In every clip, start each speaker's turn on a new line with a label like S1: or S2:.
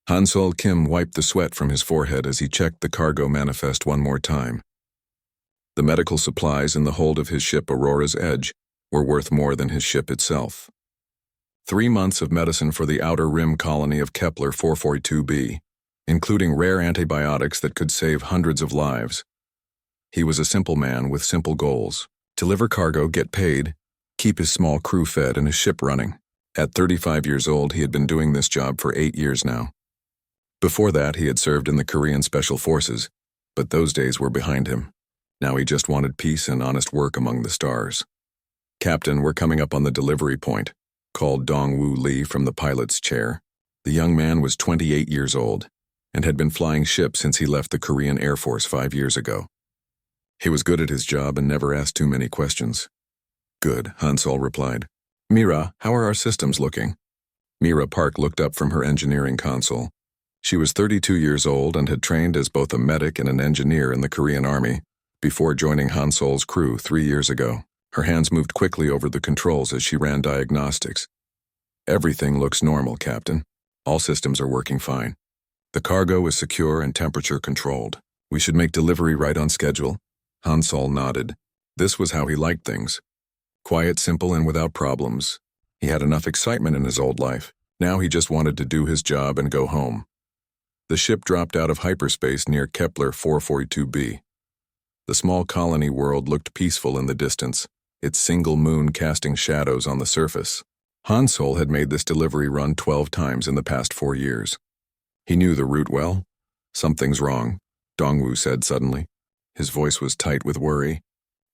S1: Hansol Kim wiped the sweat from his forehead as he checked the cargo manifest one more time. The medical supplies in the hold of his ship Aurora's Edge were worth more than his ship itself. 3 months of medicine for the outer rim colony of Kepler 442b, including rare antibiotics that could save hundreds of lives. He was a simple man with simple goals: deliver cargo, get paid, keep his small crew fed and his ship running. At 35 years old, he had been doing this job for 8 years now. Before that, he had served in the Korean Special Forces, but those days were behind him. Now he just wanted peace and honest work among the stars. "Captain, we're coming up on the delivery point," called Dong-Woo Lee from the pilot's chair. The young man was 28 years old and had been flying ships since he left the Korean Air Force 5 years ago. He was good at his job and never asked too many questions. "Good," Hansol replied. "Mira, how are our systems looking?" Mira Park looked up from her engineering console. She was 32 years old and had trained as both a medic and an engineer in the Korean Army before joining Hansol's crew 3 years ago. Her hands moved quickly over the controls as she ran diagnostics. "Everything looks normal, Captain. All systems are working fine. The cargo is secure and temperature controlled. We should make delivery right on schedule." Hansol nodded. This was how he liked things. Quiet, simple, and without problems. He had enough excitement in his old life. Now he just wanted to do his job and go home. The ship dropped out of hyperspace near Kepler 442b. The small colony world looked peaceful in the distance, its single moon casting shadows on the surface. Hansol had made this delivery run 12 times in the past 4 years. He knew the route well. "Something's wrong," Dongwoo said suddenly. His voice was tight with worry.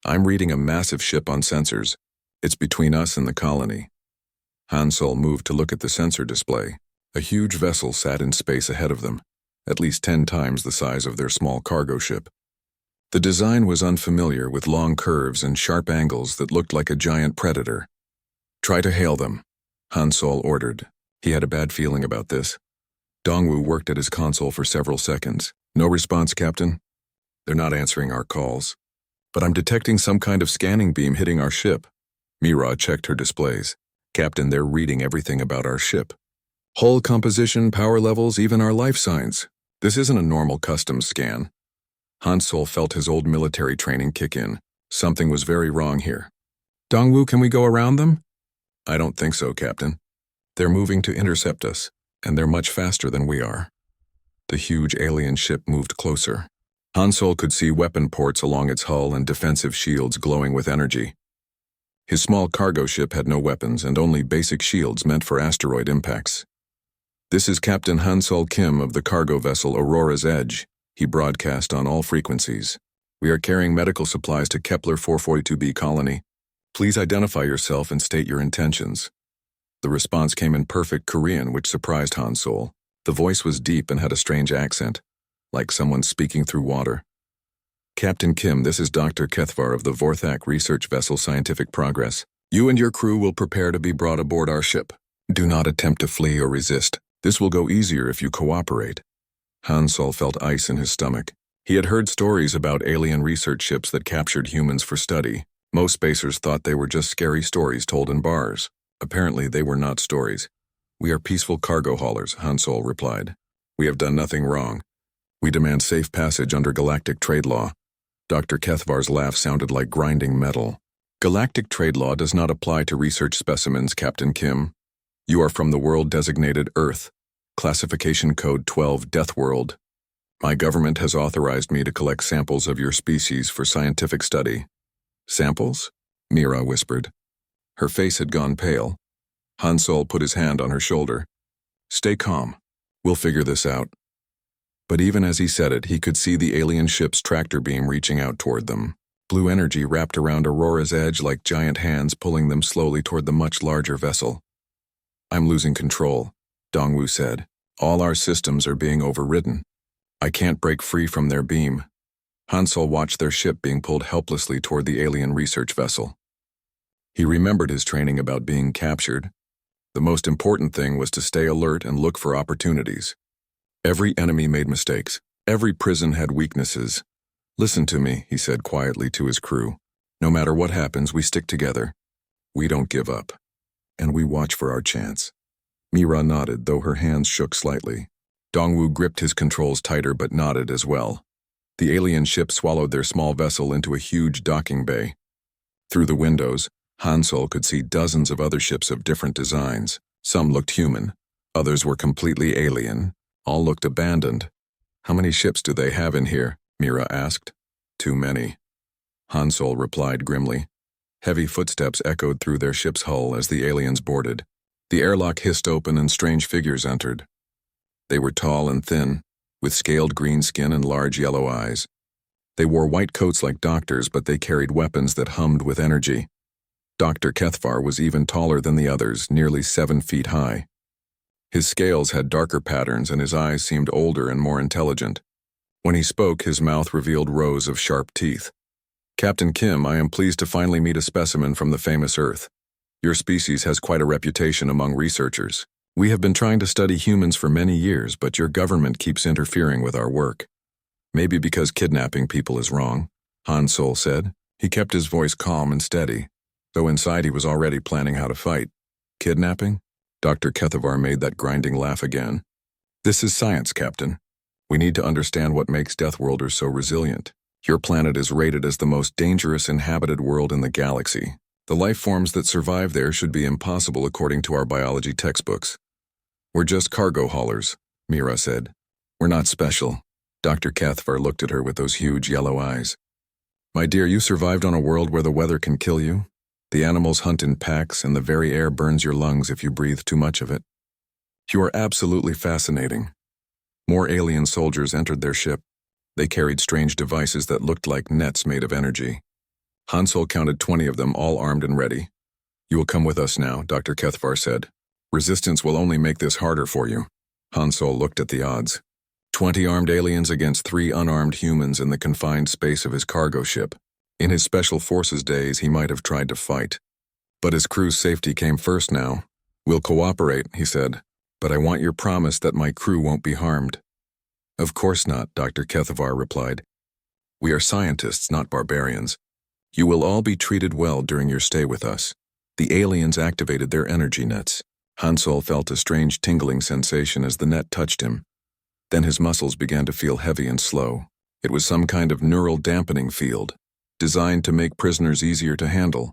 S1: "I'm reading a massive ship on sensors. It's between us and the colony." Hansol moved to look at the sensor display. A huge vessel sat in space ahead of them, at least 10 times the size of their small cargo ship. The design was unfamiliar, with long curves and sharp angles that looked like a giant predator. "Try to hail them," Hansol ordered. He had a bad feeling about this. Dongwoo worked at his console for several seconds. "No response, Captain. They're not answering our calls. But I'm detecting some kind of scanning beam hitting our ship." Mira checked her displays. "Captain, they're reading everything about our ship. Hull composition, power levels, even our life signs. This isn't a normal customs scan." Hansol felt his old military training kick in. Something was very wrong here. "Dongwoo, can we go around them?" "I don't think so, Captain. They're moving to intercept us, and they're much faster than we are." The huge alien ship moved closer. Hansol could see weapon ports along its hull and defensive shields glowing with energy. His small cargo ship had no weapons and only basic shields meant for asteroid impacts. "This is Captain Hansol Kim of the cargo vessel Aurora's Edge," he broadcast on all frequencies. "We are carrying medical supplies to Kepler 442b colony. Please identify yourself and state your intentions." The response came in perfect Korean, which surprised Hansol. The voice was deep and had a strange accent, like someone speaking through water. "Captain Kim, this is Dr. Kethvar of the Vorthak research vessel Scientific Progress. You and your crew will prepare to be brought aboard our ship. Do not attempt to flee or resist. This will go easier if you cooperate." Hansol felt ice in his stomach. He had heard stories about alien research ships that captured humans for study. Most spacers thought they were just scary stories told in bars. Apparently, they were not stories. "We are peaceful cargo haulers," Hansol replied. "We have done nothing wrong. We demand safe passage under galactic trade law." Dr. Kethvar's laugh sounded like grinding metal. "Galactic trade law does not apply to research specimens, Captain Kim. You are from the world designated Earth, classification code 12 Deathworld. My government has authorized me to collect samples of your species for scientific study." "Samples?" Mira whispered. Her face had gone pale. Hansol put his hand on her shoulder. "Stay calm. We'll figure this out." But even as he said it, he could see the alien ship's tractor beam reaching out toward them. Blue energy wrapped around Aurora's Edge like giant hands, pulling them slowly toward the much larger vessel. "I'm losing control," Dongwoo said. "All our systems are being overridden. I can't break free from their beam." Hansol watched their ship being pulled helplessly toward the alien research vessel. He remembered his training about being captured. The most important thing was to stay alert and look for opportunities. Every enemy made mistakes. Every prison had weaknesses. "Listen to me," he said quietly to his crew. "No matter what happens, we stick together. We don't give up. And we watch for our chance." Mira nodded, though her hands shook slightly. Dongwu gripped his controls tighter but nodded as well. The alien ship swallowed their small vessel into a huge docking bay. Through the windows, Hansol could see dozens of other ships of different designs. Some looked human, others were completely alien, all looked abandoned. "How many ships do they have in here?" Mira asked. "Too many," Hansol replied grimly. Heavy footsteps echoed through their ship's hull as the aliens boarded. The airlock hissed open and strange figures entered. They were tall and thin, with scaled green skin and large yellow eyes. They wore white coats like doctors, but they carried weapons that hummed with energy. Dr. Kethvar was even taller than the others, nearly 7 feet high. His scales had darker patterns and his eyes seemed older and more intelligent. When he spoke, his mouth revealed rows of sharp teeth. "Captain Kim, I am pleased to finally meet a specimen from the famous Earth. Your species has quite a reputation among researchers. We have been trying to study humans for many years, but your government keeps interfering with our work. Maybe because kidnapping people is wrong," Hansol said. He kept his voice calm and steady, though inside he was already planning how to fight. "Kidnapping?" Dr. Kethavar made that grinding laugh again. "This is science, Captain. We need to understand what makes Deathworlders so resilient. Your planet is rated as the most dangerous inhabited world in the galaxy. The life forms that survive there should be impossible according to our biology textbooks. We're just cargo haulers," Mira said. "We're not special." Dr. Cathvar looked at her with those huge yellow eyes. "My dear, you survived on a world where the weather can kill you. The animals hunt in packs and the very air burns your lungs if you breathe too much of it. You are absolutely fascinating." More alien soldiers entered their ship. They carried strange devices that looked like nets made of energy. Hansol counted 20 of them, all armed and ready. "You will come with us now," Dr. Kethvar said. "Resistance will only make this harder for you." Hansol looked at the odds. 20 armed aliens against 3 unarmed humans in the confined space of his cargo ship. In his Special Forces days, he might have tried to fight. But his crew's safety came first now. "We'll cooperate," he said, "but I want your promise that my crew won't be harmed." "Of course not," Dr. Kethavar replied. "We are scientists, not barbarians. You will all be treated well during your stay with us." The aliens activated their energy nets. Hansol felt a strange tingling sensation as the net touched him. Then his muscles began to feel heavy and slow. It was some kind of neural dampening field, designed to make prisoners easier to handle.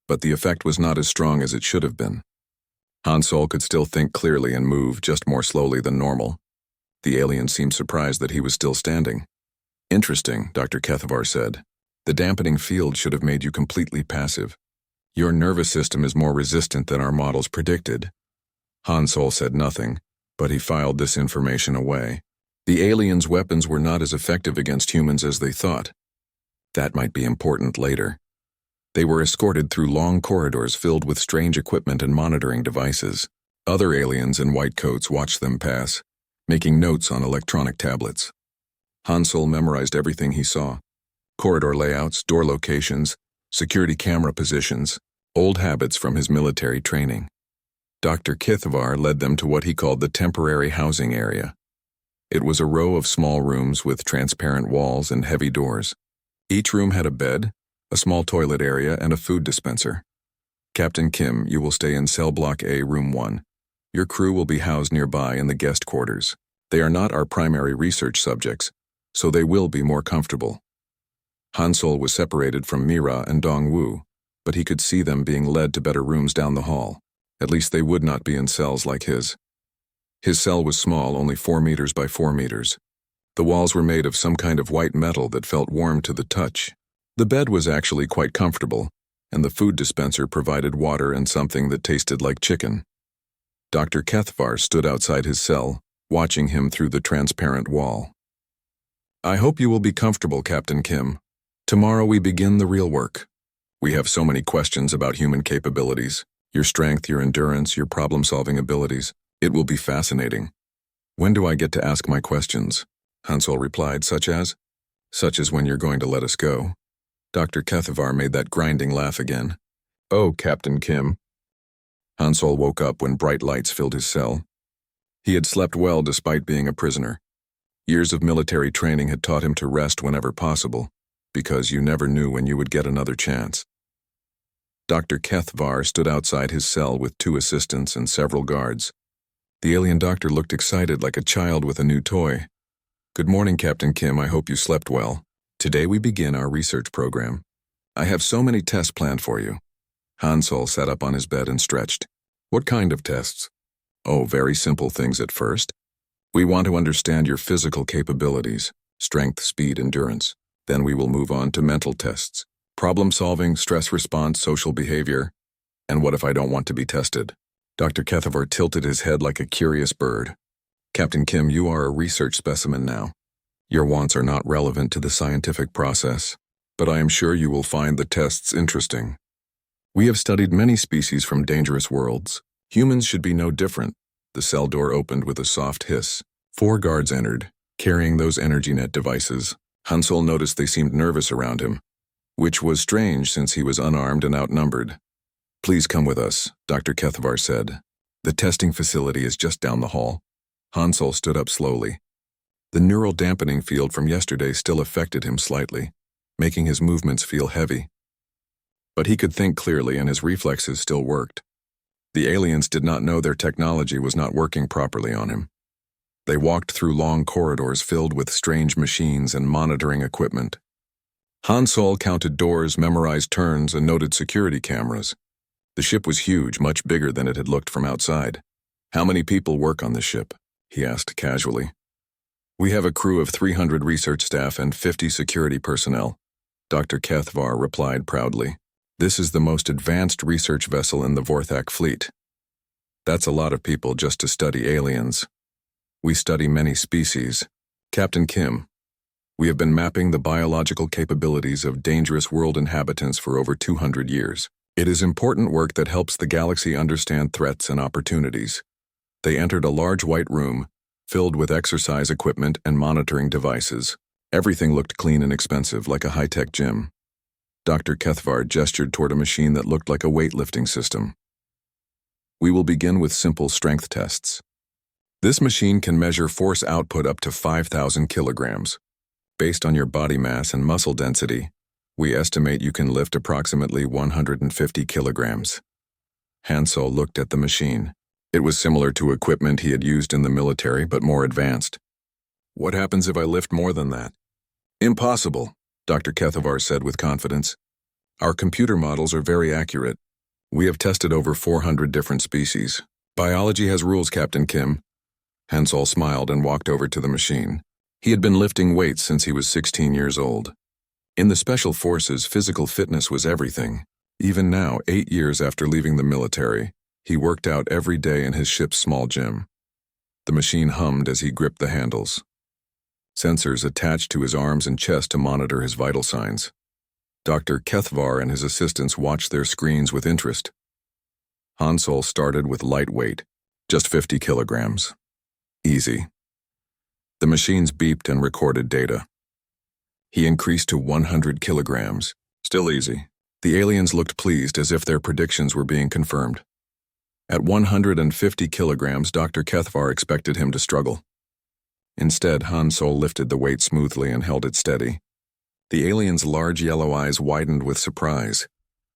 S1: But the effect was not as strong as it should have been. Hansol could still think clearly and move, just more slowly than normal. The alien seemed surprised that he was still standing. "Interesting," Dr. Kethavar said. "The dampening field should have made you completely passive. Your nervous system is more resistant than our models predicted." Hansol said nothing, but he filed this information away. The aliens' weapons were not as effective against humans as they thought. That might be important later. They were escorted through long corridors filled with strange equipment and monitoring devices. Other aliens in white coats watched them pass, making notes on electronic tablets. Hansol memorized everything he saw. Corridor layouts, door locations, security camera positions, old habits from his military training. Dr. Kithavar led them to what he called the temporary housing area. It was a row of small rooms with transparent walls and heavy doors. Each room had a bed, a small toilet area, and a food dispenser. "Captain Kim, you will stay in cell block A, room 1. Your crew will be housed nearby in the guest quarters. They are not our primary research subjects, so they will be more comfortable." Hansol was separated from Mira and Dongwu, but he could see them being led to better rooms down the hall. At least they would not be in cells like his. His cell was small, only 4 meters by 4 meters. The walls were made of some kind of white metal that felt warm to the touch. The bed was actually quite comfortable, and the food dispenser provided water and something that tasted like chicken. Dr. Kethvar stood outside his cell, watching him through the transparent wall. "I hope you will be comfortable, Captain Kim. Tomorrow we begin the real work. We have so many questions about human capabilities, your strength, your endurance, your problem-solving abilities. It will be fascinating." "When do I get to ask my questions?" Hansol replied, such as when you're going to let us go." Dr. Kethavar made that grinding laugh again. "Oh, Captain Kim." Hansol woke up when bright lights filled his cell. He had slept well despite being a prisoner. Years of military training had taught him to rest whenever possible, because you never knew when you would get another chance. Dr. Kethvar stood outside his cell with 2 assistants and several guards. The alien doctor looked excited like a child with a new toy. Good morning, Captain Kim. I hope you slept well. Today we begin our research program. I have so many tests planned for you. Han Sol sat up on his bed and stretched. What kind of tests? Oh, very simple things at first. We want to understand your physical capabilities, strength, speed, endurance. Then we will move on to mental tests. Problem solving, stress response, social behavior. And what if I don't want to be tested? Dr. Kethavar tilted his head like a curious bird. Captain Kim, you are a research specimen now. Your wants are not relevant to the scientific process, but I am sure you will find the tests interesting. We have studied many species from dangerous worlds. Humans should be no different. The cell door opened with a soft hiss. 4 guards entered, carrying those energy net devices. Han Sol noticed they seemed nervous around him, which was strange since he was unarmed and outnumbered. Please come with us, Dr. Kethavar said. The testing facility is just down the hall. Han Sol stood up slowly. The neural dampening field from yesterday still affected him slightly, making his movements feel heavy. But he could think clearly and his reflexes still worked. The aliens did not know their technology was not working properly on him. They walked through long corridors filled with strange machines and monitoring equipment. Han Sol counted doors, memorized turns, and noted security cameras. The ship was huge, much bigger than it had looked from outside. How many people work on the ship? He asked casually. We have a crew of 300 research staff and 50 security personnel, Dr. Kethavar replied proudly. This is the most advanced research vessel in the Vorthak fleet. That's a lot of people just to study aliens. We study many species. Captain Kim, we have been mapping the biological capabilities of dangerous world inhabitants for over 200 years. It is important work that helps the galaxy understand threats and opportunities. They entered a large white room, filled with exercise equipment and monitoring devices. Everything looked clean and expensive, like a high-tech gym. Dr. Kethavar gestured toward a machine that looked like a weightlifting system. We will begin with simple strength tests. This machine can measure force output up to 5,000 kilograms. Based on your body mass and muscle density, we estimate you can lift approximately 150 kilograms. Han Sol looked at the machine. It was similar to equipment he had used in the military, but more advanced. What happens if I lift more than that? Impossible, Dr. Kethavar said with confidence. Our computer models are very accurate. We have tested over 400 different species. Biology has rules, Captain Kim. Han Sol smiled and walked over to the machine. He had been lifting weights since he was 16 years old. In the Special Forces, physical fitness was everything. Even now, 8 years after leaving the military, he worked out every day in his ship's small gym. The machine hummed as he gripped the handles. Sensors attached to his arms and chest to monitor his vital signs. Dr. Kethavar and his assistants watched their screens with interest. Han Sol started with light weight, just 50 kilograms. Easy. The machines beeped and recorded data. He increased to 100 kilograms. Still easy. The aliens looked pleased as if their predictions were being confirmed. At 150 kilograms, Dr. Kethavar expected him to struggle. Instead, Han Sol lifted the weight smoothly and held it steady. The alien's large yellow eyes widened with surprise.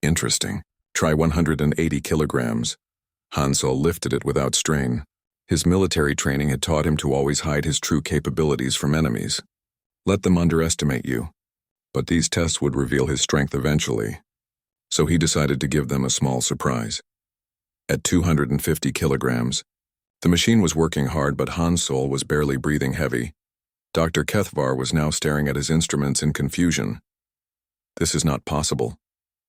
S1: Interesting. Try 180 kilograms. Han Sol lifted it without strain. His military training had taught him to always hide his true capabilities from enemies. Let them underestimate you. But these tests would reveal his strength eventually. So he decided to give them a small surprise. At 250 kilograms, the machine was working hard, but Han Sol was barely breathing heavy. Dr. Kethavar was now staring at his instruments in confusion. This is not possible,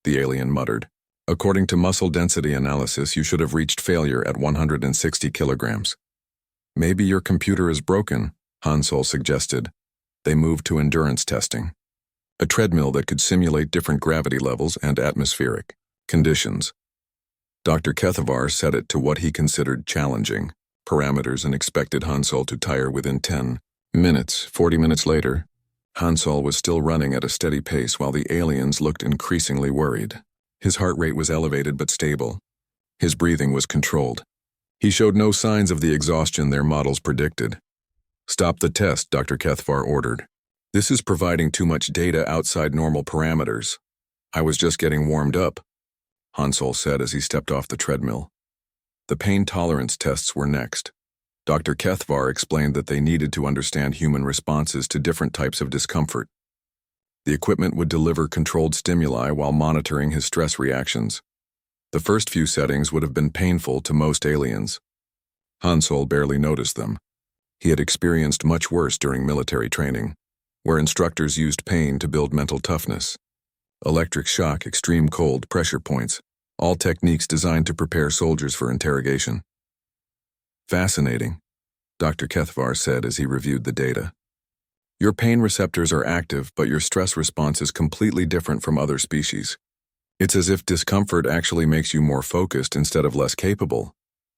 S1: the alien muttered. According to muscle density analysis, you should have reached failure at 160 kilograms. Maybe your computer is broken, Han Sol suggested. They moved to endurance testing. A treadmill that could simulate different gravity levels and atmospheric conditions. Dr. Kethavar set it to what he considered challenging parameters and expected Han Sol to tire within 10 minutes. 40 minutes later, Han Sol was still running at a steady pace while the aliens looked increasingly worried. His heart rate was elevated but stable. His breathing was controlled. He showed no signs of the exhaustion their models predicted. Stop the test, Dr. Kethavar ordered. This is providing too much data outside normal parameters. I was just getting warmed up, Han Sol said as he stepped off the treadmill. The pain tolerance tests were next. Dr. Kethvar explained that they needed to understand human responses to different types of discomfort. The equipment would deliver controlled stimuli while monitoring his stress reactions. The first few settings would have been painful to most aliens. Hansol barely noticed them. He had experienced much worse during military training, where instructors used pain to build mental toughness. Electric shock, extreme cold, pressure points, all techniques designed to prepare soldiers for interrogation. Fascinating, Dr. Kethvar said as he reviewed the data. Your pain receptors are active, but your stress response is completely different from other species. It's as if discomfort actually makes you more focused instead of less capable.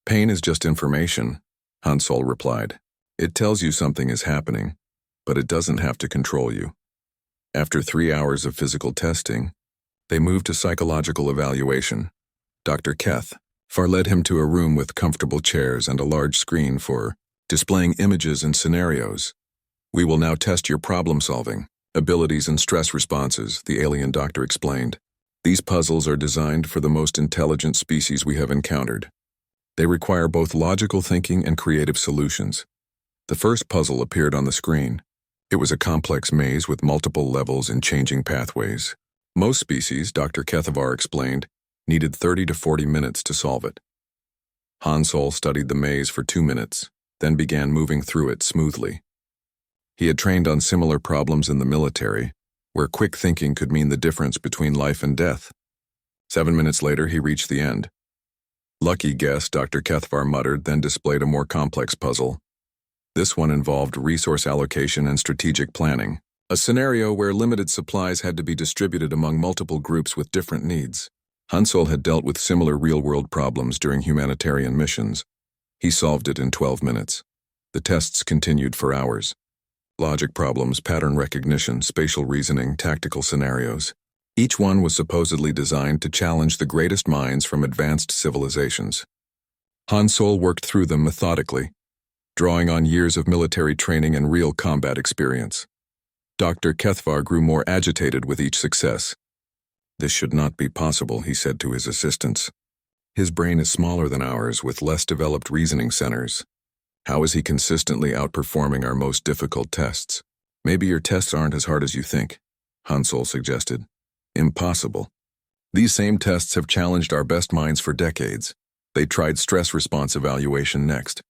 S1: Pain is just information, Hansol replied. It tells you something is happening, but it doesn't have to control you. After 3 hours of physical testing, they moved to psychological evaluation. Dr. Kethvar led him to a room with comfortable chairs and a large screen for displaying images and scenarios. We will now test your problem-solving abilities and stress responses, the alien doctor explained. These puzzles are designed for the most intelligent species we have encountered. They require both logical thinking and creative solutions. The first puzzle appeared on the screen. It was a complex maze with multiple levels and changing pathways. Most species, Dr. Kethvar explained, needed 30 to 40 minutes to solve it. Hansol studied the maze for 2 minutes, then began moving through it smoothly. He had trained on similar problems in the military, where quick thinking could mean the difference between life and death. 7 minutes later, he reached the end. Lucky guess, Dr. Kethvar muttered, then displayed a more complex puzzle. This one involved resource allocation and strategic planning, a scenario where limited supplies had to be distributed among multiple groups with different needs. Hansol had dealt with similar real-world problems during humanitarian missions. He solved it in 12 minutes. The tests continued for hours. Logic problems, pattern recognition, spatial reasoning, tactical scenarios. Each one was supposedly designed to challenge the greatest minds from advanced civilizations. Hansol worked through them methodically, drawing on years of military training and real combat experience. Dr. Kethvar grew more agitated with each success. This should not be possible, he said to his assistants. His brain is smaller than ours, with less developed reasoning centers. How is he consistently outperforming our most difficult tests? Maybe your tests aren't as hard as you think, Hansol suggested. Impossible. These same tests have challenged our best minds for decades. They tried stress response evaluation next.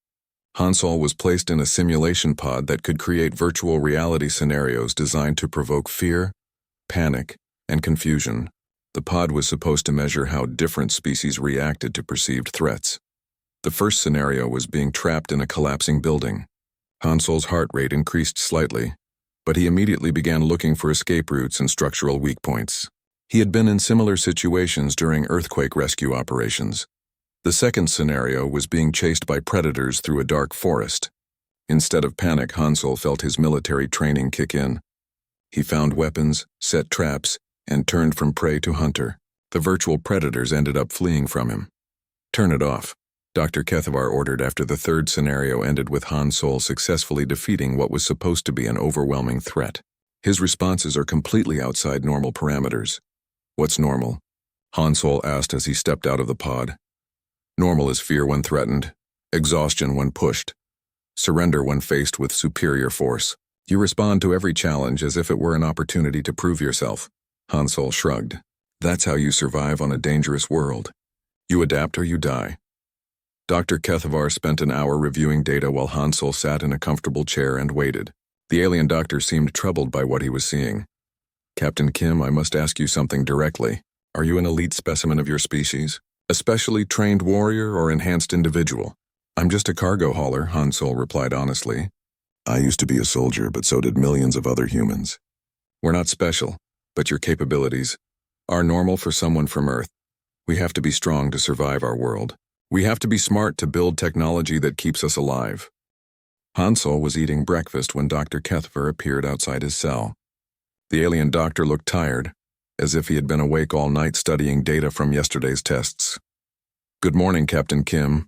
S1: Hansol was placed in a simulation pod that could create virtual reality scenarios designed to provoke fear, panic, and confusion. The pod was supposed to measure how different species reacted to perceived threats. The first scenario was being trapped in a collapsing building. Hansol's heart rate increased slightly, but he immediately began looking for escape routes and structural weak points. He had been in similar situations during earthquake rescue operations. The second scenario was being chased by predators through a dark forest. Instead of panic, Hansol felt his military training kick in. He found weapons, set traps, and turned from prey to hunter. The virtual predators ended up fleeing from him. Turn it off, Dr. Kethvar ordered after the third scenario ended with Hansol successfully defeating what was supposed to be an overwhelming threat. His responses are completely outside normal parameters. What's normal? Hansol asked as he stepped out of the pod. Normal is fear when threatened, exhaustion when pushed, surrender when faced with superior force. You respond to every challenge as if it were an opportunity to prove yourself. Hansol shrugged. That's how you survive on a dangerous world. You adapt or you die. Dr. Kethvar spent an hour reviewing data while Hansol sat in a comfortable chair and waited. The alien doctor seemed troubled by what he was seeing. Captain Kim, I must ask you something directly. Are you an elite specimen of your species? A specially trained warrior or enhanced individual? I'm just a cargo hauler, Hansol replied honestly. I used to be a soldier, but so did millions of other humans. We're not special, but your capabilities are normal for someone from Earth. We have to be strong to survive our world. We have to be smart to build technology that keeps us alive. Hansol was eating breakfast when Dr. Kethvar appeared outside his cell. The alien doctor looked tired, as if he had been awake all night studying data from yesterday's tests. Good morning, Captain Kim.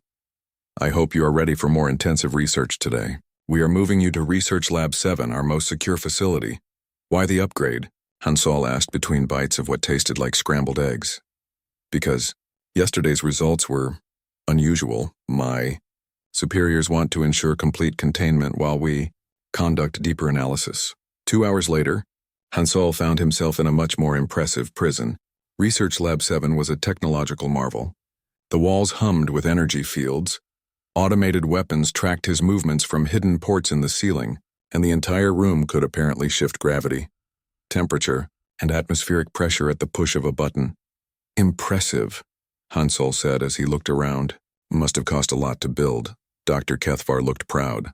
S1: I hope you are ready for more intensive research today. We are moving you to Research Lab 7, our most secure facility. Why the upgrade? Hansol asked between bites of what tasted like scrambled eggs. Because yesterday's results were unusual. My Superiors want to ensure complete containment while we conduct deeper analysis. 2 hours later, Hansol found himself in a much more impressive prison. Research Lab 7 was a technological marvel. The walls hummed with energy fields, automated weapons tracked his movements from hidden ports in the ceiling, and the entire room could apparently shift gravity, temperature, and atmospheric pressure at the push of a button. Impressive, Hansol said as he looked around. Must have cost a lot to build. Dr. Kethvar looked proud.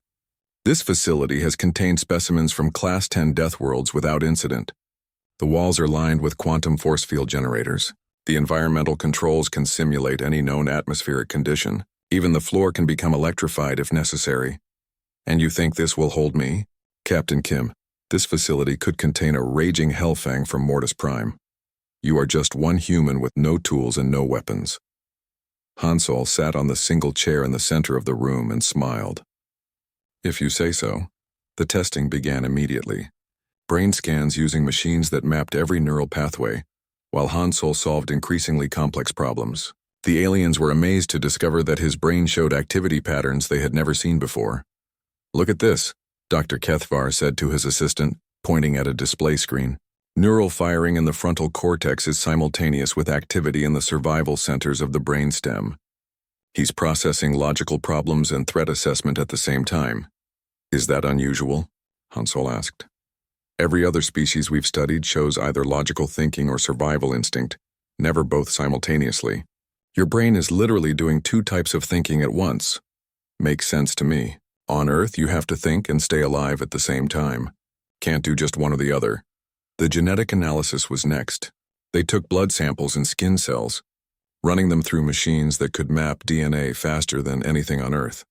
S1: This facility has contained specimens from Class 10 Deathworlds without incident. The walls are lined with quantum force field generators. The environmental controls can simulate any known atmospheric condition. Even the floor can become electrified if necessary. And you think this will hold me? Captain Kim, this facility could contain a raging hellfang from Mortis Prime. You are just one human with no tools and no weapons. Hansol sat on the single chair in the center of the room and smiled. If you say so. The testing began immediately. Brain scans using machines that mapped every neural pathway, while Hansol solved increasingly complex problems. The aliens were amazed to discover that his brain showed activity patterns they had never seen before. Look at this, Dr. Kethvar said to his assistant, pointing at a display screen. Neural firing in the frontal cortex is simultaneous with activity in the survival centers of the brainstem. He's processing logical problems and threat assessment at the same time. Is that unusual? Hansol asked. Every other species we've studied shows either logical thinking or survival instinct, never both simultaneously. Your brain is literally doing two types of thinking at once. Makes sense to me. On Earth, you have to think and stay alive at the same time. Can't do just one or the other. The genetic analysis was next. They took blood samples and skin cells, running them through machines that could map DNA faster than anything on Earth.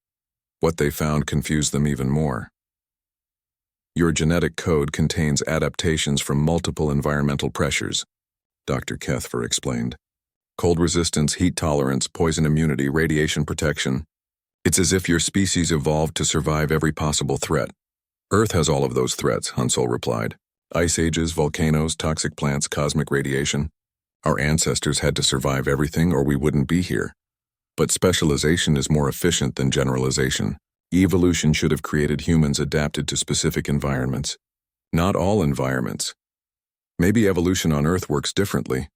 S1: What they found confused them even more. Your genetic code contains adaptations from multiple environmental pressures, Dr. Kethvar explained. Cold resistance, heat tolerance, poison immunity, radiation protection. It's as if your species evolved to survive every possible threat. Earth has all of those threats, Hansol replied. Ice ages, volcanoes, toxic plants, cosmic radiation. Our ancestors had to survive everything or we wouldn't be here. But specialization is more efficient than generalization. Evolution should have created humans adapted to specific environments. Not all environments. Maybe evolution on Earth works differently.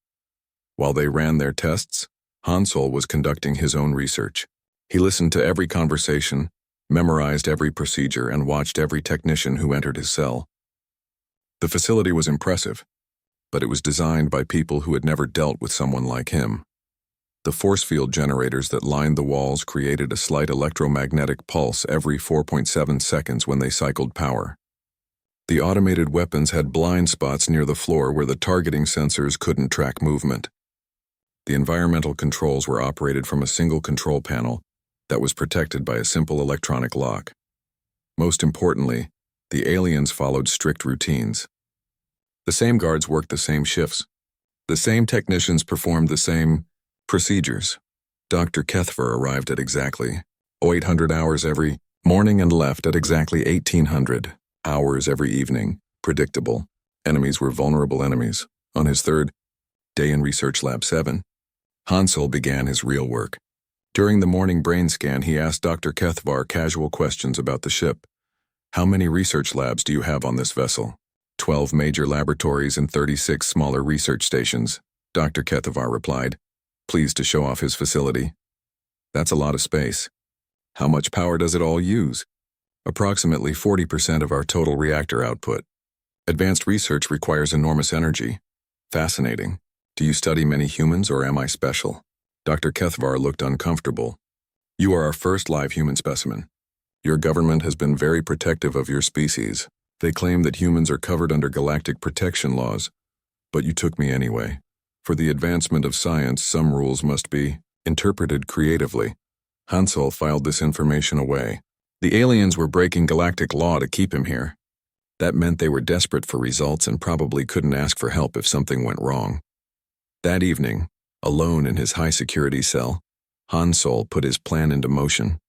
S1: While they ran their tests, Hansol was conducting his own research. He listened to every conversation, memorized every procedure, and watched every technician who entered his cell. The facility was impressive, but it was designed by people who had never dealt with someone like him. The force field generators that lined the walls created a slight electromagnetic pulse every 4.7 seconds when they cycled power. The automated weapons had blind spots near the floor where the targeting sensors couldn't track movement. The environmental controls were operated from a single control panel that was protected by a simple electronic lock. Most importantly, the aliens followed strict routines. The same guards worked the same shifts. The same technicians performed the same procedures. Dr. Kethvar arrived at exactly 800 hours every morning and left at exactly 1800 hours every evening. Predictable. Enemies were vulnerable enemies. On his third day in Research Lab 7, Hansol began his real work. During the morning brain scan, he asked Dr. Kethvar casual questions about the ship. How many research labs do you have on this vessel? 12 major laboratories and 36 smaller research stations, Dr. Kethvar replied, pleased to show off his facility. That's a lot of space. How much power does it all use? Approximately 40% of our total reactor output. Advanced research requires enormous energy. Fascinating. Do you study many humans or am I special? Dr. Kethvar looked uncomfortable. You are our first live human specimen. Your government has been very protective of your species. They claim that humans are covered under galactic protection laws, but you took me anyway. For the advancement of science, some rules must be interpreted creatively. Hansol filed this information away. The aliens were breaking galactic law to keep him here. That meant they were desperate for results and probably couldn't ask for help if something went wrong. That evening, alone in his high-security cell, Hansol put his plan into motion.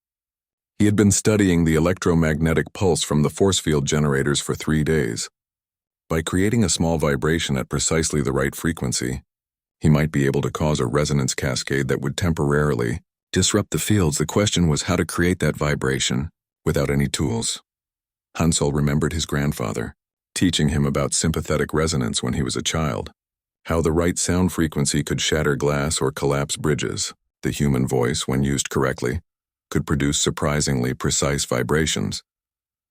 S1: He had been studying the electromagnetic pulse from the force field generators for 3 days. By creating a small vibration at precisely the right frequency, he might be able to cause a resonance cascade that would temporarily Disrupt the fields. The question was how to create that vibration without any tools. Hansol remembered his grandfather, teaching him about sympathetic resonance when he was a child, how the right sound frequency could shatter glass or collapse bridges. The human voice, when used correctly, could produce surprisingly precise vibrations.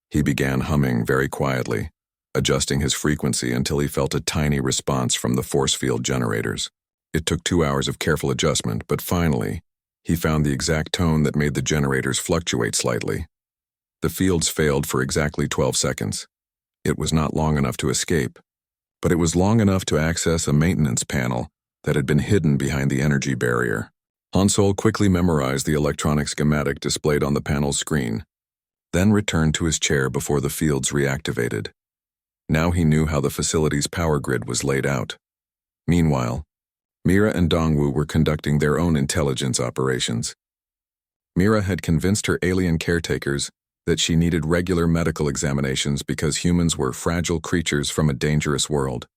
S1: He began humming very quietly, adjusting his frequency until he felt a tiny response from the force field generators. It took 2 hours of careful adjustment, but finally, he found the exact tone that made the generators fluctuate slightly. The fields failed for exactly 12 seconds. It was not long enough to escape, but it was long enough to access a maintenance panel that had been hidden behind the energy barrier. Hansol quickly memorized the electronic schematic displayed on the panel's screen, then returned to his chair before the fields reactivated. Now he knew how the facility's power grid was laid out. Meanwhile, Mira and Dongwu were conducting their own intelligence operations. Mira had convinced her alien caretakers that she needed regular medical examinations because humans were fragile creatures from a dangerous world.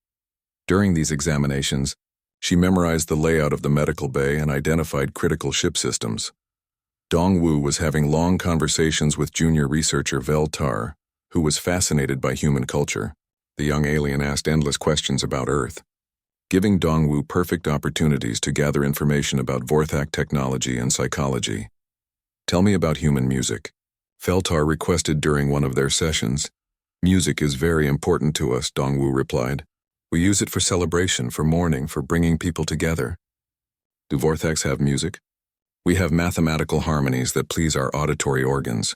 S1: During these examinations, she memorized the layout of the medical bay and identified critical ship systems. Dongwu was having long conversations with junior researcher Veltar, who was fascinated by human culture. The young alien asked endless questions about Earth, giving Dongwu perfect opportunities to gather information about Vorthak technology and psychology. Tell me about human music, Veltar requested during one of their sessions. Music is very important to us, Dongwu replied. We use it for celebration, for mourning, for bringing people together. Do Vorthaks have music? We have mathematical harmonies that please our auditory organs.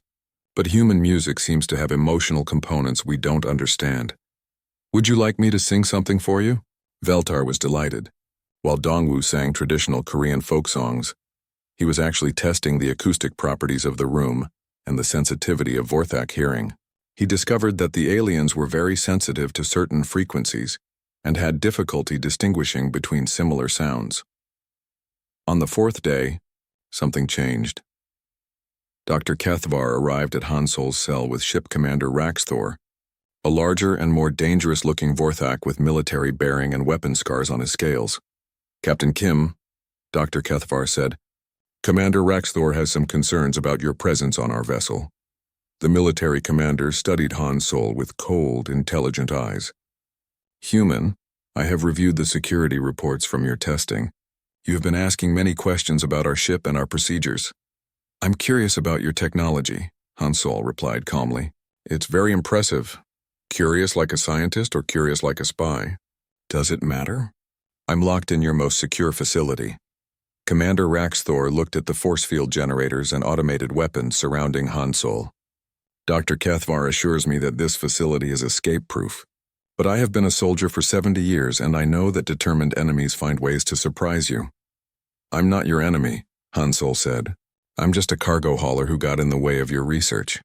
S1: But human music seems to have emotional components we don't understand. Would you like me to sing something for you? Veltar was delighted. While Dongwu sang traditional Korean folk songs, he was actually testing the acoustic properties of the room and the sensitivity of Vorthak hearing. He discovered that the aliens were very sensitive to certain frequencies and had difficulty distinguishing between similar sounds. On the 4th day, something changed. Dr. Kethvar arrived at Hansol's cell with Ship Commander Raxthor, a larger and more dangerous-looking Vorthak with military bearing and weapon scars on his scales. Captain Kim, Dr. Kethvar said, Commander Raxthor has some concerns about your presence on our vessel. The military commander studied Hansol with cold, intelligent eyes. Human, I have reviewed the security reports from your testing. You have been asking many questions about our ship and our procedures. I'm curious about your technology, Hansol replied calmly. It's very impressive. Curious like a scientist or curious like a spy? Does it matter? I'm locked in your most secure facility. Commander Raxthor looked at the force field generators and automated weapons surrounding Hansol. Dr. Kethvar assures me that this facility is escape-proof. But I have been a soldier for 70 years, and I know that determined enemies find ways to surprise you. I'm not your enemy, Hansol said. I'm just a cargo hauler who got in the way of your research.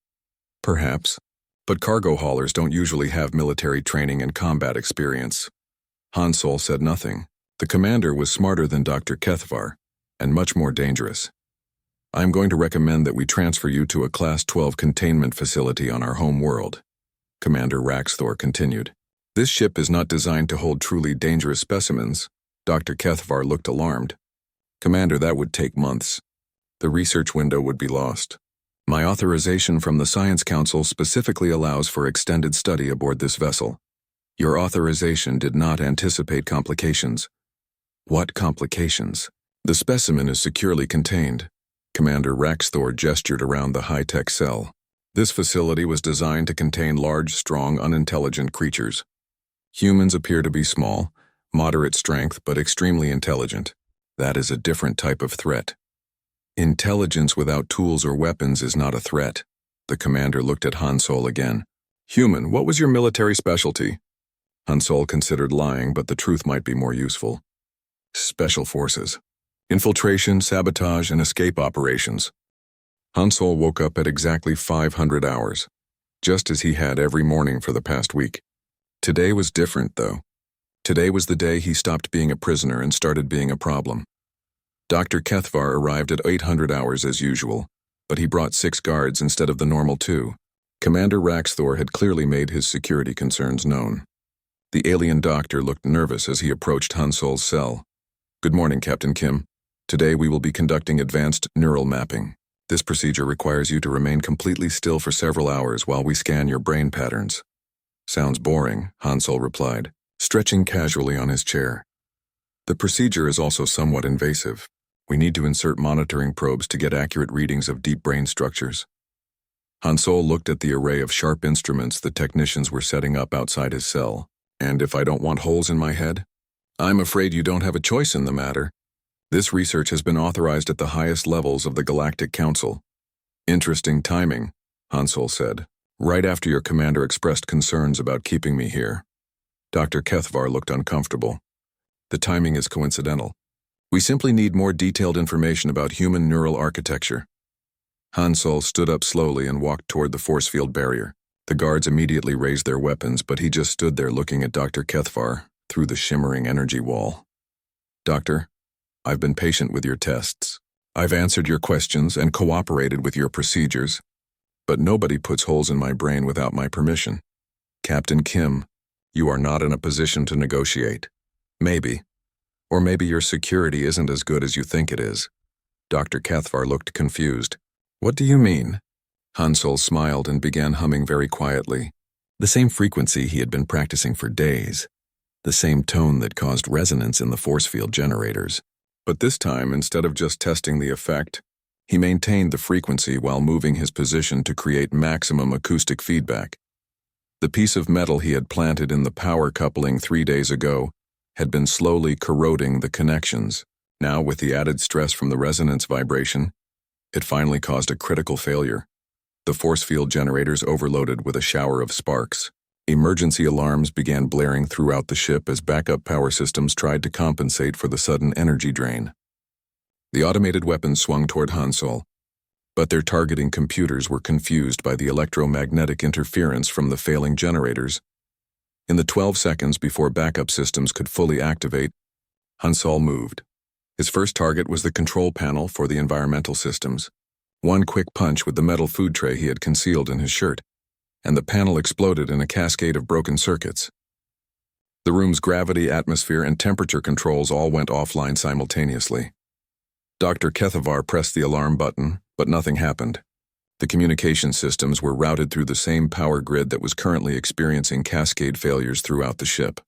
S1: Perhaps, but cargo haulers don't usually have military training and combat experience. Hansol said nothing. The commander was smarter than Dr. Kethvar, and much more dangerous. I'm going to recommend that we transfer you to a Class 12 containment facility on our home world, Commander Raxthor continued. This ship is not designed to hold truly dangerous specimens. Dr. Kethvar looked alarmed. Commander, that would take months. The research window would be lost. My authorization from the Science Council specifically allows for extended study aboard this vessel. Your authorization did not anticipate complications. What complications? The specimen is securely contained. Commander Raxthor gestured around the high-tech cell. This facility was designed to contain large, strong, unintelligent creatures. Humans appear to be small, moderate strength, but extremely intelligent. That is a different type of threat. Intelligence without tools or weapons is not a threat. The commander looked at Hansol again. Human, what was your military specialty? Hansol considered lying, but the truth might be more useful. Special forces. Infiltration, sabotage, and escape operations. Hansol woke up at exactly 500 hours, just as he had every morning for the past week. Today was different, though. Today was the day he stopped being a prisoner and started being a problem. Dr. Kethvar arrived at 800 hours as usual, but he brought 6 guards instead of the normal 2. Commander Raxthor had clearly made his security concerns known. The alien doctor looked nervous as he approached Hansol's cell. Good morning, Captain Kim. Today we will be conducting advanced neural mapping. This procedure requires you to remain completely still for several hours while we scan your brain patterns. Sounds boring, Hansel replied, stretching casually on his chair. The procedure is also somewhat invasive. We need to insert monitoring probes to get accurate readings of deep brain structures. Hansel looked at the array of sharp instruments the technicians were setting up outside his cell. And if I don't want holes in my head? I'm afraid you don't have a choice in the matter. This research has been authorized at the highest levels of the Galactic Council. Interesting timing, Hansel said, right after your commander expressed concerns about keeping me here. Dr. Kethvar looked uncomfortable. The timing is coincidental. We simply need more detailed information about human neural architecture. Hansel stood up slowly and walked toward the force field barrier. The guards immediately raised their weapons, but he just stood there looking at Dr. Kethvar through the shimmering energy wall. Doctor, I've been patient with your tests. I've answered your questions and cooperated with your procedures, but nobody puts holes in my brain without my permission. Captain Kim, you are not in a position to negotiate. Maybe. Or maybe your security isn't as good as you think it is. Dr. Kethvar looked confused. What do you mean? Hansel smiled and began humming very quietly. The same frequency he had been practicing for days. The same tone that caused resonance in the force field generators. But this time, instead of just testing the effect, he maintained the frequency while moving his position to create maximum acoustic feedback. The piece of metal he had planted in the power coupling 3 days ago had been slowly corroding the connections. Now, with the added stress from the resonance vibration, it finally caused a critical failure. The force field generators overloaded with a shower of sparks. Emergency alarms began blaring throughout the ship as backup power systems tried to compensate for the sudden energy drain. The automated weapons swung toward Hansel, but their targeting computers were confused by the electromagnetic interference from the failing generators. In the 12 seconds before backup systems could fully activate, Hansel moved. His first target was the control panel for the environmental systems. One quick punch with the metal food tray he had concealed in his shirt, and the panel exploded in a cascade of broken circuits. The room's gravity, atmosphere, and temperature controls all went offline simultaneously. Dr. Kethvar pressed the alarm button, but nothing happened. The communication systems were routed through the same power grid that was currently experiencing cascade failures throughout the ship.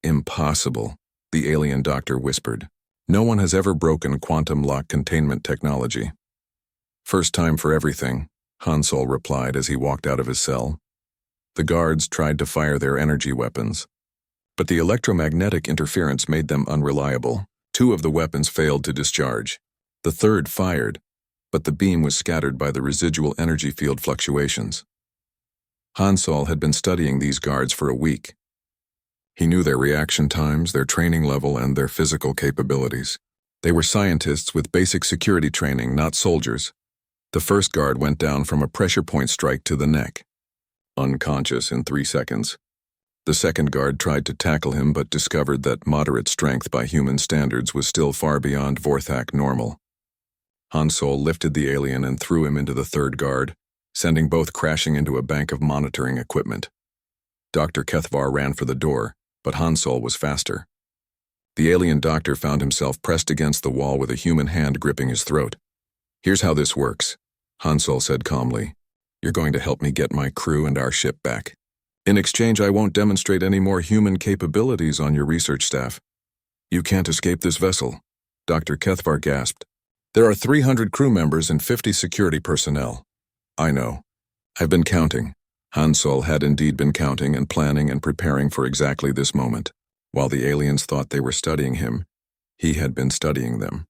S1: Impossible, the alien doctor whispered. No one has ever broken quantum lock containment technology. First time for everything, Hansel replied as he walked out of his cell. The guards tried to fire their energy weapons, but the electromagnetic interference made them unreliable. 2 of the weapons failed to discharge. The third fired, but the beam was scattered by the residual energy field fluctuations. Hansel had been studying these guards for a week. He knew their reaction times, their training level, and their physical capabilities. They were scientists with basic security training, not soldiers. The first guard went down from a pressure point strike to the neck, unconscious in 3 seconds. The second guard tried to tackle him but discovered that moderate strength by human standards was still far beyond Vorthak normal. Hansel lifted the alien and threw him into the third guard, sending both crashing into a bank of monitoring equipment. Dr. Kethvar ran for the door, but Hansel was faster. The alien doctor found himself pressed against the wall with a human hand gripping his throat. Here's how this works, Hansel said calmly. You're going to help me get my crew and our ship back. In exchange, I won't demonstrate any more human capabilities on your research staff. You can't escape this vessel, Dr. Kethvar gasped. There are 300 crew members and 50 security personnel. I know. I've been counting. Hansel had indeed been counting and planning and preparing for exactly this moment. While the aliens thought they were studying him, he had been studying them.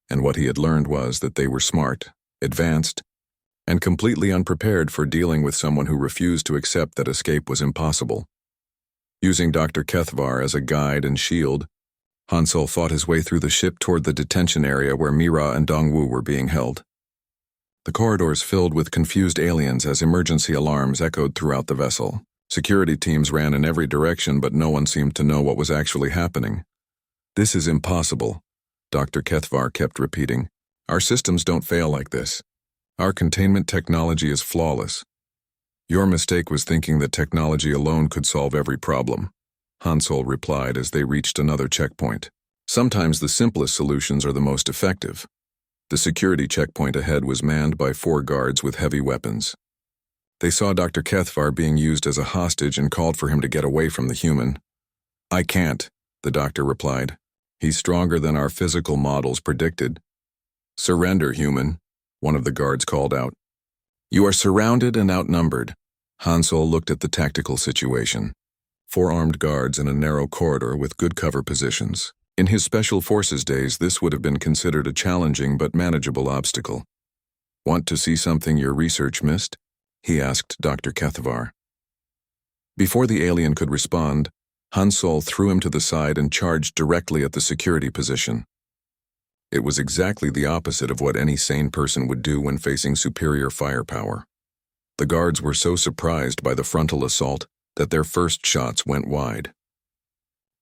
S1: And what he had learned was that they were smart, advanced, and completely unprepared for dealing with someone who refused to accept that escape was impossible. Using Dr. Kethvar as a guide and shield, Hansel fought his way through the ship toward the detention area where Mira and Dongwu were being held. The corridors filled with confused aliens as emergency alarms echoed throughout the vessel. Security teams ran in every direction, but no one seemed to know what was actually happening. This is impossible, Dr. Kethvar kept repeating. Our systems don't fail like this. Our containment technology is flawless. Your mistake was thinking that technology alone could solve every problem, Hansel replied as they reached another checkpoint. Sometimes the simplest solutions are the most effective. The security checkpoint ahead was manned by 4 guards with heavy weapons. They saw Dr. Kethvar being used as a hostage and called for him to get away from the human. "I can't," the doctor replied. "He's stronger than our physical models predicted." "Surrender, human," one of the guards called out. "You are surrounded and outnumbered." Hansel looked at the tactical situation. 4 armed guards in a narrow corridor with good cover positions. In his Special Forces days, this would have been considered a challenging but manageable obstacle. "Want to see something your research missed?" he asked Dr. Kethvar. Before the alien could respond, Hansel threw him to the side and charged directly at the security position. It was exactly the opposite of what any sane person would do when facing superior firepower. The guards were so surprised by the frontal assault that their first shots went wide.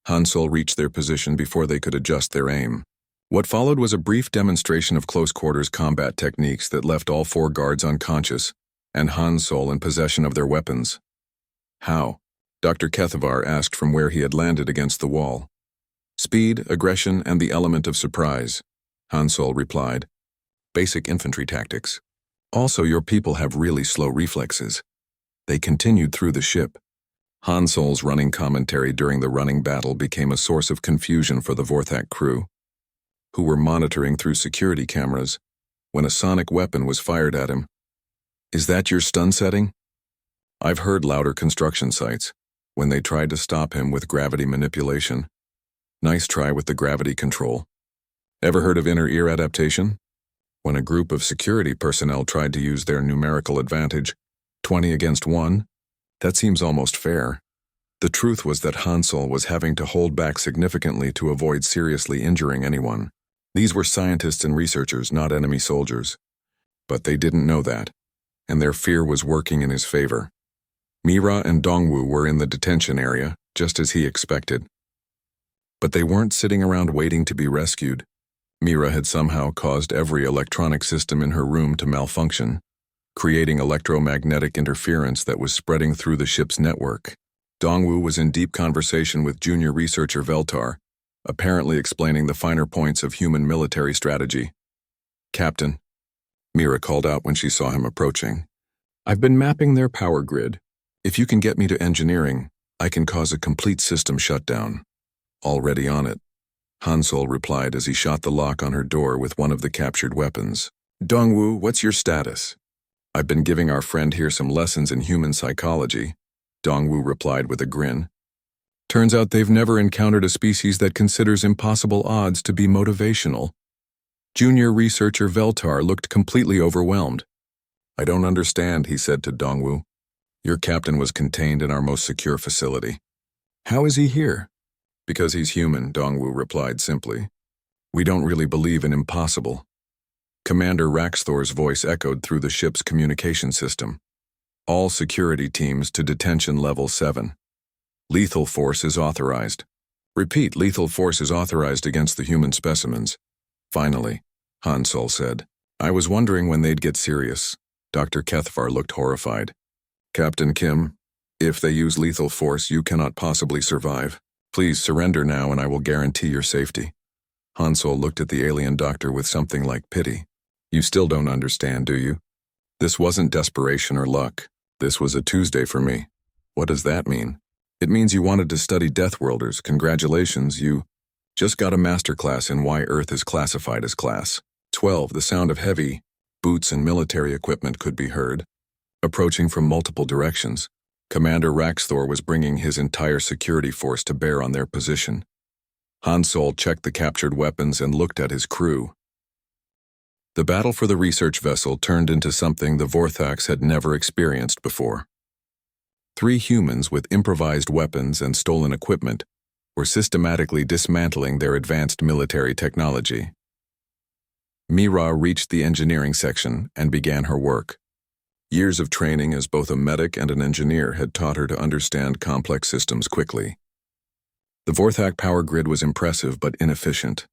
S1: Hansel reached their position before they could adjust their aim. What followed was a brief demonstration of close-quarters combat techniques that left all 4 guards unconscious, and Hansel in possession of their weapons. "How?" Dr. Kethvar asked from where he had landed against the wall. "Speed, aggression, and the element of surprise," Hansel replied. "Basic infantry tactics. Also, your people have really slow reflexes." They continued through the ship. Hansel's running commentary during the running battle became a source of confusion for the Vorthak crew, who were monitoring through security cameras when a sonic weapon was fired at him. "Is that your stun setting?" I've heard louder construction sites when they tried to stop him with gravity manipulation. Nice try with the gravity control. Ever heard of inner ear adaptation? When a group of security personnel tried to use their numerical advantage, 20 against 1, that seems almost fair. The truth was that Hansel was having to hold back significantly to avoid seriously injuring anyone. These were scientists and researchers, not enemy soldiers. But they didn't know that, and their fear was working in his favor. Mira and Dongwu were in the detention area, just as he expected. But they weren't sitting around waiting to be rescued. Mira had somehow caused every electronic system in her room to malfunction, creating electromagnetic interference that was spreading through the ship's network. Dongwu was in deep conversation with junior researcher Veltar, apparently explaining the finer points of human military strategy. "Captain," Mira called out when she saw him approaching, "I've been mapping their power grid. If you can get me to engineering, I can cause a complete system shutdown." "Already on it," Hansel replied as he shot the lock on her door with one of the captured weapons. "Dongwu, what's your status?" "I've been giving our friend here some lessons in human psychology," Dongwu replied with a grin. "Turns out they've never encountered a species that considers impossible odds to be motivational." Junior researcher Veltar looked completely overwhelmed. "I don't understand," he said to Dongwu. "Your captain was contained in our most secure facility. How is he here?" "Because he's human," Dongwu replied simply. "We don't really believe in impossible." Commander Raxthor's voice echoed through the ship's communication system. "All security teams to detention level 7. Lethal force is authorized. Repeat, lethal force is authorized against the human specimens." "Finally," Hansel said. "I was wondering when they'd get serious." Dr. Kethvar looked horrified. "Captain Kim, if they use lethal force, you cannot possibly survive. Please surrender now and I will guarantee your safety." Hansel looked at the alien doctor with something like pity. "You still don't understand, do you? This wasn't desperation or luck. This was a Tuesday for me." "What does that mean?" "It means you wanted to study Deathworlders. Congratulations, you just got a masterclass in why Earth is classified as Class 12. The sound of heavy boots and military equipment could be heard, approaching from multiple directions. Commander Raxthor was bringing his entire security force to bear on their position. Hansel checked the captured weapons and looked at his crew. The battle for the research vessel turned into something the Vorthaks had never experienced before. 3 humans with improvised weapons and stolen equipment were systematically dismantling their advanced military technology. Mira reached the engineering section and began her work. Years of training as both a medic and an engineer had taught her to understand complex systems quickly. The Vorthak power grid was impressive but inefficient,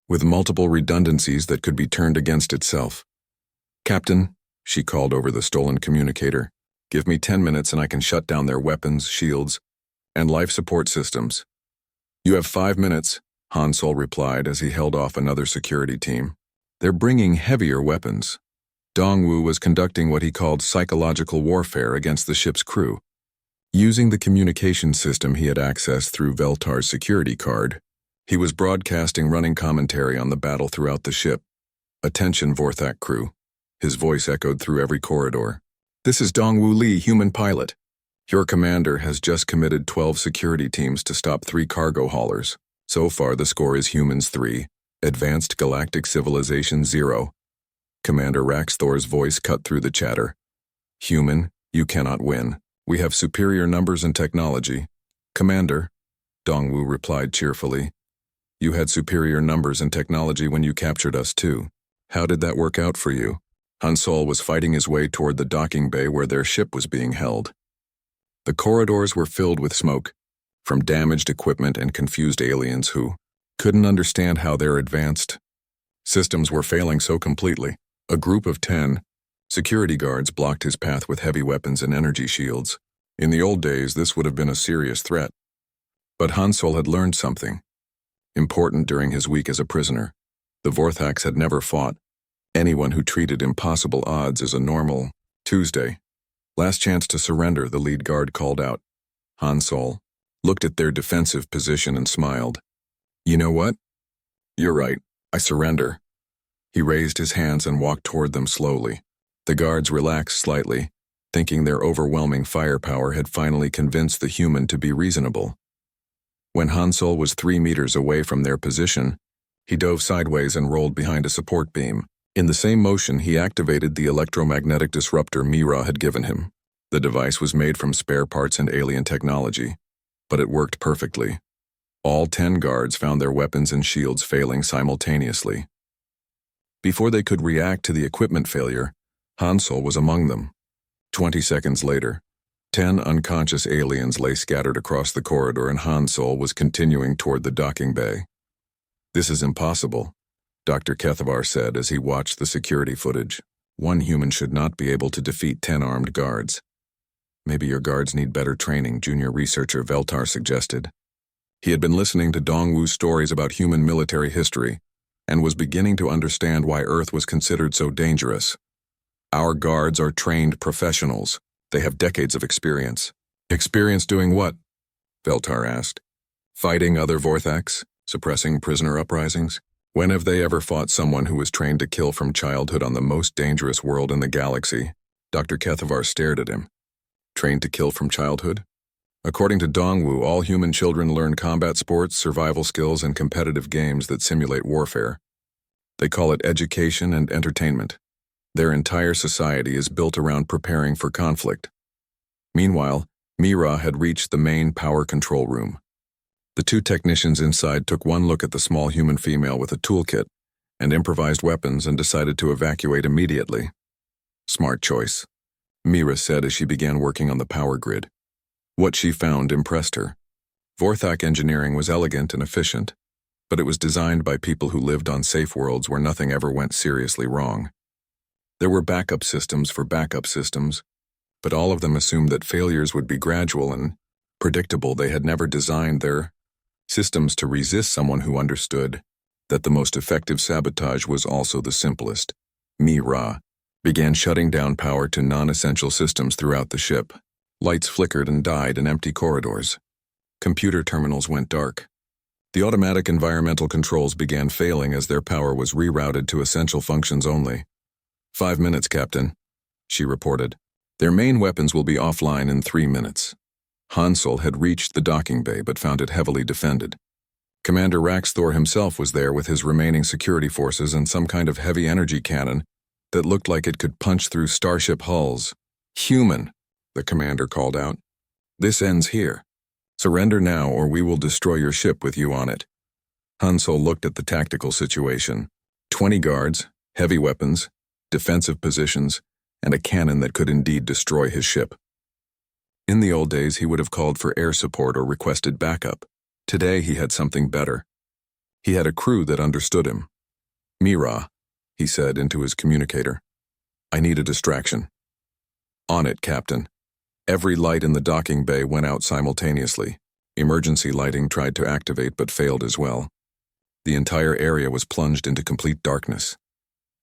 S1: with multiple redundancies that could be turned against itself. "Captain," she called over the stolen communicator, "give me 10 minutes and I can shut down their weapons, shields, and life support systems." "You have 5 minutes," Han Sol replied as he held off another security team. They're bringing heavier weapons. Dongwu was conducting what he called psychological warfare against the ship's crew. Using the communication system he had accessed through Veltar's security card, he was broadcasting running commentary on the battle throughout the ship. "Attention, Vorthak crew." His voice echoed through every corridor. "This is Dongwu Li, human pilot. Your commander has just committed 12 security teams to stop 3 cargo haulers. So far, the score is humans 3, advanced galactic civilization 0. Commander Raxthor's voice cut through the chatter. "Human, you cannot win. We have superior numbers and technology." "Commander," Dongwu replied cheerfully, "you had superior numbers and technology when you captured us too. How did that work out for you?" Han Sol was fighting his way toward the docking bay where their ship was being held. The corridors were filled with smoke, from damaged equipment and confused aliens who couldn't understand how their advanced systems were failing so completely. A group of 10 security guards blocked his path with heavy weapons and energy shields. In the old days, this would have been a serious threat. But Han Sol had learned something important during his week as a prisoner. The Vorthaks had never fought anyone who treated impossible odds as a normal Tuesday. "Last chance to surrender," the lead guard called out. Han Sol looked at their defensive position and smiled. "You know what? You're right. I surrender." He raised his hands and walked toward them slowly. The guards relaxed slightly, thinking their overwhelming firepower had finally convinced the human to be reasonable. When Han Sol was 3 meters away from their position, he dove sideways and rolled behind a support beam. In the same motion, he activated the electromagnetic disruptor Mira had given him. The device was made from spare parts and alien technology, but it worked perfectly. All 10 guards found their weapons and shields failing simultaneously. Before they could react to the equipment failure, Han Sol was among them. 20 seconds later, 10 unconscious aliens lay scattered across the corridor and Han Sol was continuing toward the docking bay. "This is impossible," Dr. Kethavar said as he watched the security footage. "One human should not be able to defeat 10 armed guards." "Maybe your guards need better training," junior researcher Veltar suggested. He had been listening to Dongwu's stories about human military history and was beginning to understand why Earth was considered so dangerous. "Our guards are trained professionals. They have decades of experience." "Experience doing what?" Veltar asked. "Fighting other Vorthaks? Suppressing prisoner uprisings? When have they ever fought someone who was trained to kill from childhood on the most dangerous world in the galaxy?" Dr. Kethavar stared at him. "Trained to kill from childhood?" According to Dongwu, all human children learn combat sports, survival skills, and competitive games that simulate warfare. They call it education and entertainment. Their entire society is built around preparing for conflict. Meanwhile, Mira had reached the main power control room. The 2 technicians inside took one look at the small human female with a toolkit and improvised weapons and decided to evacuate immediately. "Smart choice," Mira said as she began working on the power grid. What she found impressed her. Vorthak engineering was elegant and efficient, but it was designed by people who lived on safe worlds where nothing ever went seriously wrong. There were backup systems for backup systems, but all of them assumed that failures would be gradual and predictable. They had never designed their systems to resist someone who understood that the most effective sabotage was also the simplest. Mira began shutting down power to non-essential systems throughout the ship. Lights flickered and died in empty corridors. Computer terminals went dark. The automatic environmental controls began failing as their power was rerouted to essential functions only. 5 minutes, Captain," she reported. "Their main weapons will be offline in 3 minutes." Han Sol had reached the docking bay but found it heavily defended. Commander Raxthor himself was there with his remaining security forces and some kind of heavy energy cannon that looked like it could punch through starship hulls. "Human," the commander called out. "This ends here. Surrender now or we will destroy your ship with you on it." Han Sol looked at the tactical situation. 20 guards, heavy weapons, defensive positions, and a cannon that could indeed destroy his ship. In the old days, he would have called for air support or requested backup. Today, he had something better. He had a crew that understood him. "Mira," he said into his communicator. "I need a distraction." "On it, Captain." Every light in the docking bay went out simultaneously. Emergency lighting tried to activate but failed as well. The entire area was plunged into complete darkness.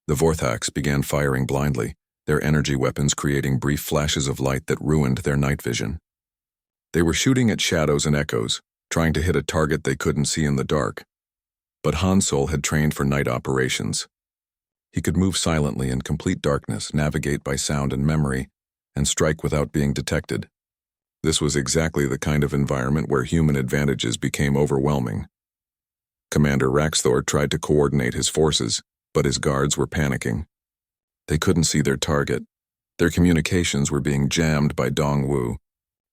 S1: The Vorthax began firing blindly, their energy weapons creating brief flashes of light that ruined their night vision. They were shooting at shadows and echoes, trying to hit a target they couldn't see in the dark. But Hansol had trained for night operations. He could move silently in complete darkness, navigate by sound and memory, and strike without being detected. This was exactly the kind of environment where human advantages became overwhelming. Commander Raxthor tried to coordinate his forces, but his guards were panicking. They couldn't see their target. Their communications were being jammed by Dongwu,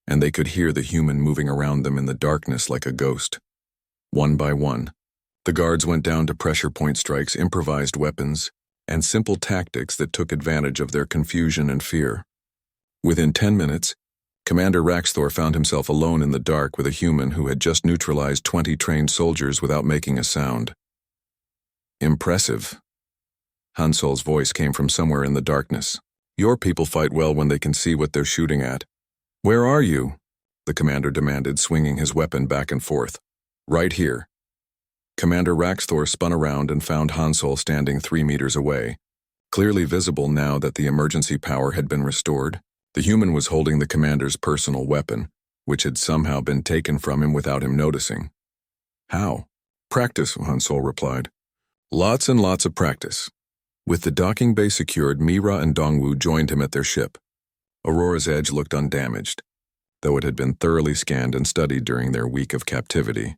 S1: and they could hear the human moving around them in the darkness like a ghost. One by one, the guards went down to pressure point strikes, improvised weapons, and simple tactics that took advantage of their confusion and fear. Within 10 minutes, Commander Raxthor found himself alone in the dark with a human who had just neutralized 20 trained soldiers without making a sound. Impressive. Hansol's voice came from somewhere in the darkness. Your people fight well when they can see what they're shooting at. Where are you? The commander demanded, swinging his weapon back and forth. Right here. Commander Raxthor spun around and found Hansol standing 3 meters away. Clearly visible now that the emergency power had been restored, the human was holding the commander's personal weapon, which had somehow been taken from him without him noticing. How? Practice, Hansol replied. Lots and lots of practice. With the docking bay secured, Mira and Dongwu joined him at their ship. Aurora's Edge looked undamaged, though it had been thoroughly scanned and studied during their week of captivity.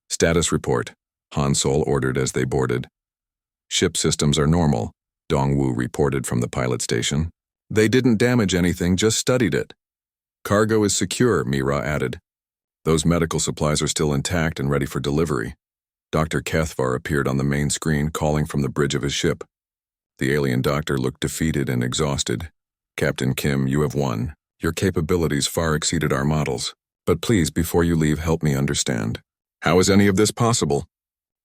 S1: Status report, Hansol ordered as they boarded. Ship systems are normal, Dongwu reported from the pilot station. They didn't damage anything, just studied it. Cargo is secure, Mira added. Those medical supplies are still intact and ready for delivery. Dr. Kethvar appeared on the main screen, calling from the bridge of his ship. The alien doctor looked defeated and exhausted. Captain Kim, you have won. Your capabilities far exceeded our models. But please, before you leave, help me understand. How is any of this possible?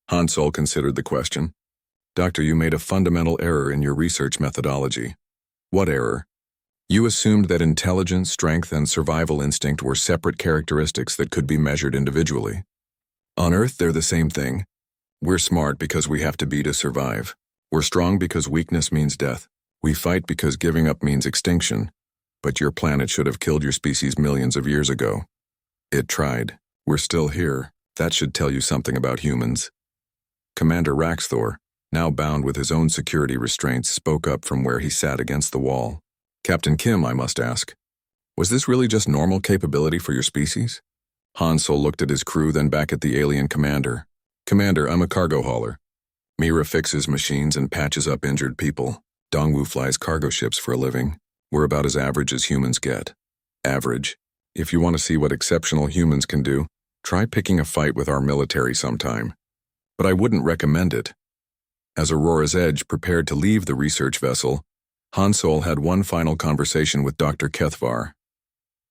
S1: Hansol considered the question. Doctor, you made a fundamental error in your research methodology. What error? You assumed that intelligence, strength, and survival instinct were separate characteristics that could be measured individually. On Earth, they're the same thing. We're smart because we have to be to survive. We're strong because weakness means death. We fight because giving up means extinction. But your planet should have killed your species millions of years ago. It tried. We're still here. That should tell you something about humans. Commander Raxthor, now bound with his own security restraints, spoke up from where he sat against the wall. Captain Kim, I must ask, was this really just normal capability for your species? Hansol looked at his crew, then back at the alien commander. Commander, I'm a cargo hauler. Mira fixes machines and patches up injured people. Dongwu flies cargo ships for a living. We're about as average as humans get. Average. If you want to see what exceptional humans can do, try picking a fight with our military sometime. But I wouldn't recommend it. As Aurora's Edge prepared to leave the research vessel, Hansol had one final conversation with Dr. Kethvar.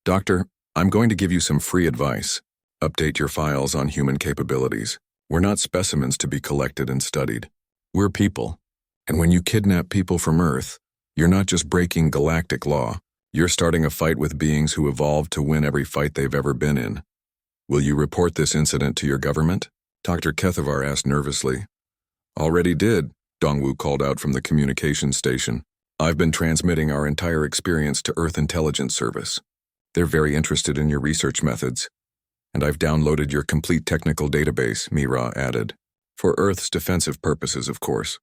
S1: Doctor, I'm going to give you some free advice. Update your files on human capabilities. We're not specimens to be collected and studied. We're people. And when you kidnap people from Earth, you're not just breaking galactic law. You're starting a fight with beings who evolved to win every fight they've ever been in. Will you report this incident to your government? Dr. Kethvar asked nervously. Already did, Dongwu called out from the communications station. I've been transmitting our entire experience to Earth Intelligence Service. They're very interested in your research methods. And I've downloaded your complete technical database, Mira added. For Earth's defensive purposes, of course.